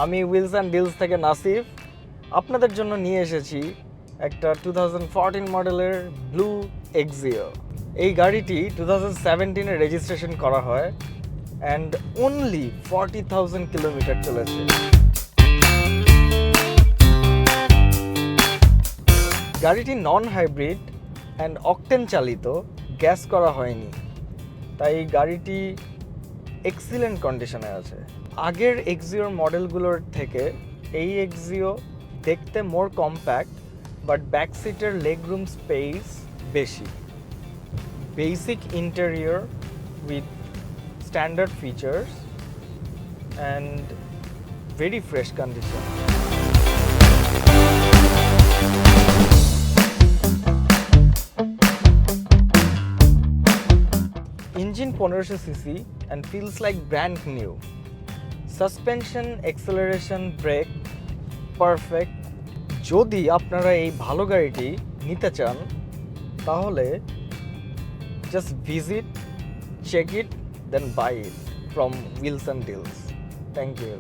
আমি Wills and deals থেকে নাসিফ আপনাদের জন্য নিয়ে এসেছি একটা 2014 মডেলের ব্লু এক্সিও। এই গাড়িটি 2017-এ রেজিস্ট্রেশন করা হয় অ্যান্ড অনলি 40,000 কিলোমিটার চলেছে। গাড়িটি নন হাইব্রিড অ্যান্ড অকটেন চালিত, গ্যাস করা হয়নি, তাই গাড়িটি এক্সিলেন্ট কন্ডিশনে আছে। আগের এক্সিওর মডেলগুলোর থেকে এই এক্সিও দেখতে মোর কম্প্যাক্ট, বাট ব্যাক সিটের লেগ রুম স্পেস বেশি। Basic interior with standard features and very fresh condition. Engine 1500 cc and feels like brand new. Suspension, acceleration, brake, perfect. যদি আপনারা এই ভালো গাড়িটি নিতে চান তাহলে just visit, check it, then buy it from Wheels and Deals. Thank you.